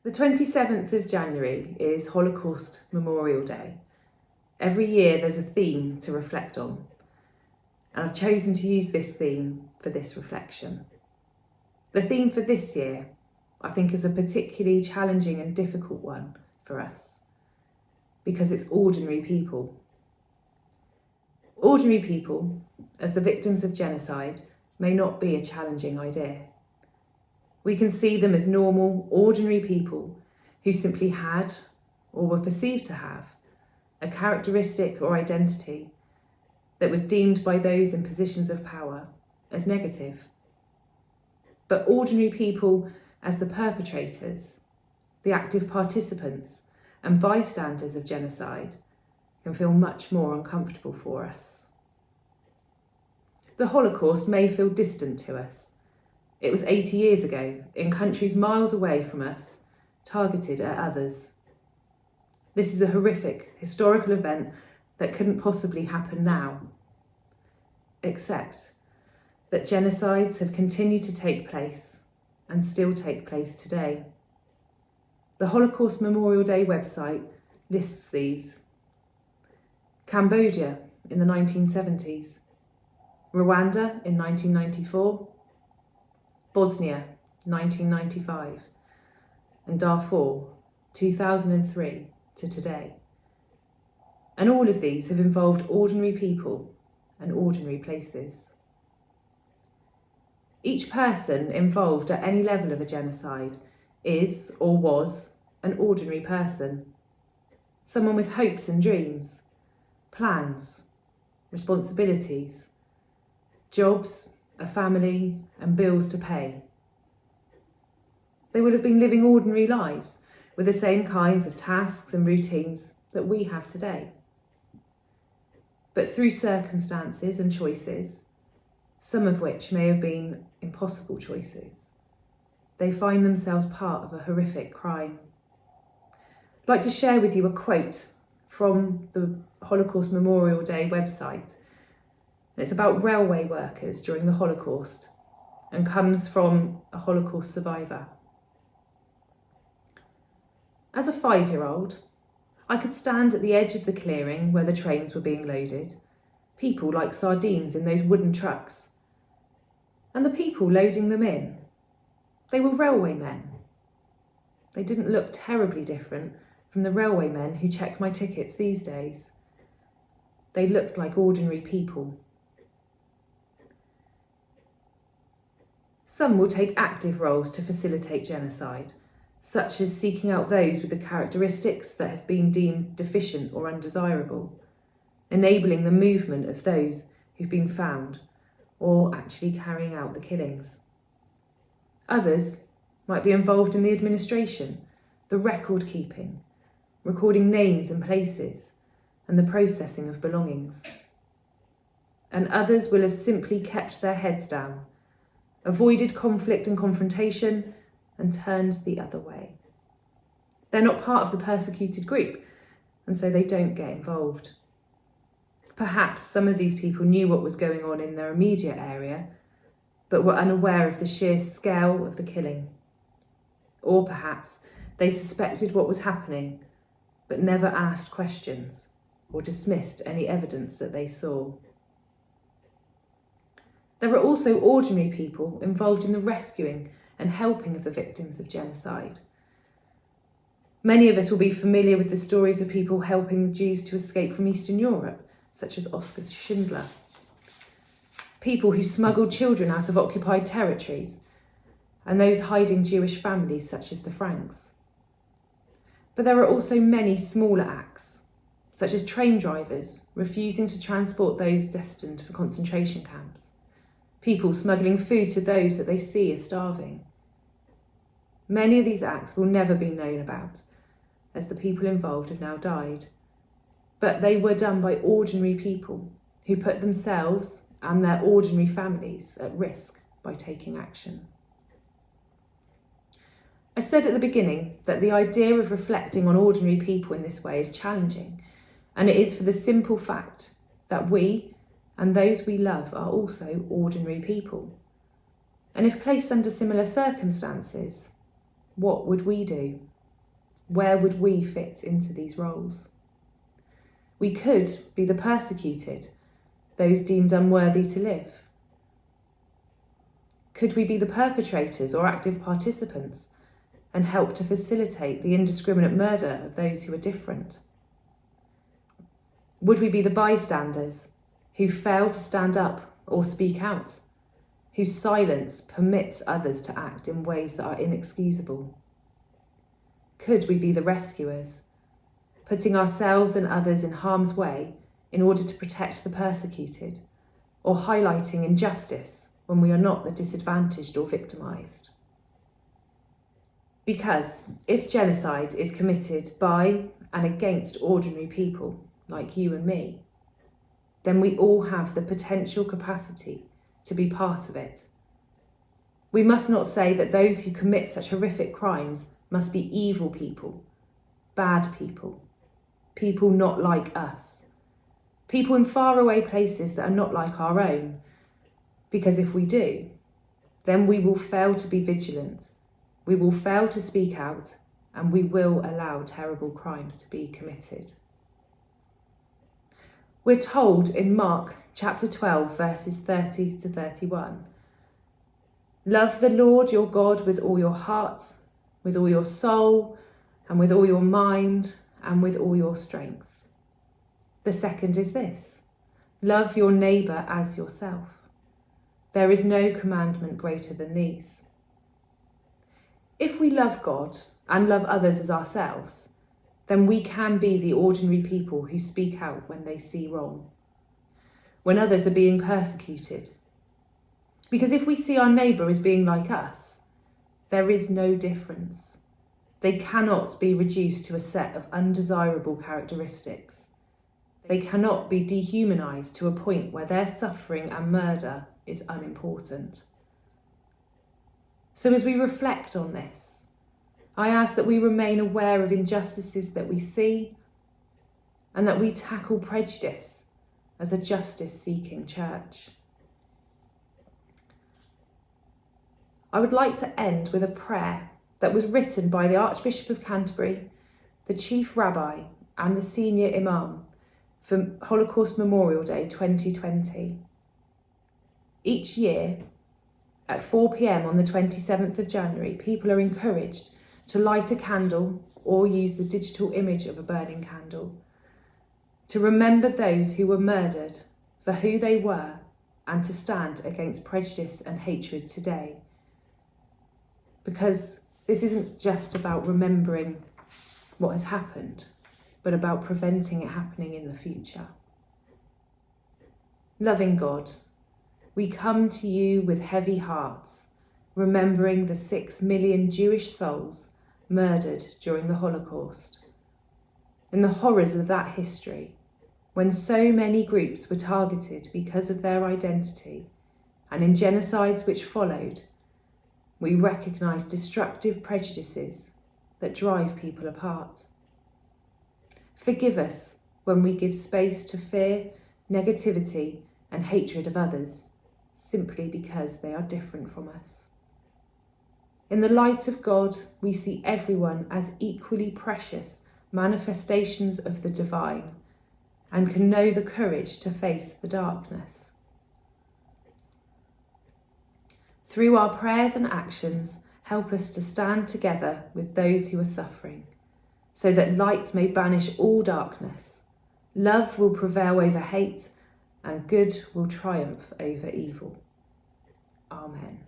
The 27th of January is Holocaust Memorial Day. Every year there's a theme to reflect on, and I've chosen to use this theme for this reflection. The theme for this year, I think, is a particularly challenging and difficult one for us, because it's ordinary people. Ordinary people, as the victims of genocide, may not be a challenging idea. We can see them as normal, ordinary people who simply had, or were perceived to have, a characteristic or identity that was deemed by those in positions of power as negative. But ordinary people as the perpetrators, the active participants and bystanders of genocide can feel much more uncomfortable for us. The Holocaust may feel distant to us. It was 80 years ago, in countries miles away from us, targeted at others. This is a horrific historical event that couldn't possibly happen now, except that genocides have continued to take place and still take place today. The Holocaust Memorial Day website lists these: Cambodia in the 1970s, Rwanda in 1994, Bosnia 1995, and Darfur 2003 to today. And all of these have involved ordinary people and ordinary places. Each person involved at any level of a genocide is or was an ordinary person, someone with hopes and dreams, plans, responsibilities, jobs, a family and bills to pay. They would have been living ordinary lives with the same kinds of tasks and routines that we have today. But through circumstances and choices, some of which may have been impossible choices, they find themselves part of a horrific crime. I'd like to share with you a quote from the Holocaust Memorial Day website. It's about railway workers during the Holocaust and comes from a Holocaust survivor. As a 5-year-old, I could stand at the edge of the clearing where the trains were being loaded, people like sardines in those wooden trucks. And the people loading them in, they were railway men. They didn't look terribly different from the railway men who check my tickets these days. They looked like ordinary people. Some will take active roles to facilitate genocide, such as seeking out those with the characteristics that have been deemed deficient or undesirable, enabling the movement of those who've been found, or actually carrying out the killings. Others might be involved in the administration, the record keeping, recording names and places, and the processing of belongings. And others will have simply kept their heads down, avoided conflict and confrontation, and turned the other way. They're not part of the persecuted group, and so they don't get involved. Perhaps some of these people knew what was going on in their immediate area, but were unaware of the sheer scale of the killing. Or perhaps they suspected what was happening, but never asked questions or dismissed any evidence that they saw. There are also ordinary people involved in the rescuing and helping of the victims of genocide. Many of us will be familiar with the stories of people helping the Jews to escape from Eastern Europe, such as Oskar Schindler. People who smuggled children out of occupied territories, and those hiding Jewish families, such as the Franks. But there are also many smaller acts, such as train drivers refusing to transport those destined for concentration camps, people smuggling food to those that they see are starving. Many of these acts will never be known about, as the people involved have now died. But they were done by ordinary people who put themselves and their ordinary families at risk by taking action. I said at the beginning that the idea of reflecting on ordinary people in this way is challenging, and it is for the simple fact that we and those we love are also ordinary people. And if placed under similar circumstances, what would we do? Where would we fit into these roles? We could be the persecuted, those deemed unworthy to live. Could we be the perpetrators or active participants and help to facilitate the indiscriminate murder of those who are different? Would we be the bystanders who fail to stand up or speak out, whose silence permits others to act in ways that are inexcusable? Could we be the rescuers, putting ourselves and others in harm's way in order to protect the persecuted, or highlighting injustice when we are not the disadvantaged or victimised? Because if genocide is committed by and against ordinary people like you and me, then we all have the potential capacity to be part of it. We must not say that those who commit such horrific crimes must be evil people, bad people, people not like us, people in faraway places that are not like our own, because if we do, then we will fail to be vigilant, we will fail to speak out, and we will allow terrible crimes to be committed. We're told in Mark chapter 12, verses 30 to 31, "Love the Lord your God with all your heart, with all your soul, and with all your mind, and with all your strength." The second is this: love your neighbour as yourself. There is no commandment greater than these. If we love God and love others as ourselves, then we can be the ordinary people who speak out when they see wrong, when others are being persecuted. Because if we see our neighbour as being like us, there is no difference. They cannot be reduced to a set of undesirable characteristics. They cannot be dehumanised to a point where their suffering and murder is unimportant. So as we reflect on this, I ask that we remain aware of injustices that we see and that we tackle prejudice as a justice-seeking church. I would like to end with a prayer that was written by the Archbishop of Canterbury, the Chief Rabbi and the Senior Imam for Holocaust Memorial Day 2020. Each year, at 4 p.m. on the 27th of January, people are encouraged to light a candle or use the digital image of a burning candle to remember those who were murdered for who they were and to stand against prejudice and hatred today. Because this isn't just about remembering what has happened, but about preventing it happening in the future. Loving God, we come to you with heavy hearts, remembering the 6 million Jewish souls murdered during the Holocaust, and the horrors of that history, when so many groups were targeted because of their identity, and in genocides which followed, we recognise destructive prejudices that drive people apart. Forgive us when we give space to fear, negativity, and hatred of others, simply because they are different from us. In the light of God, we see everyone as equally precious manifestations of the divine and can know the courage to face the darkness. Through our prayers and actions, help us to stand together with those who are suffering, so that light may banish all darkness, love will prevail over hate, and good will triumph over evil. Amen.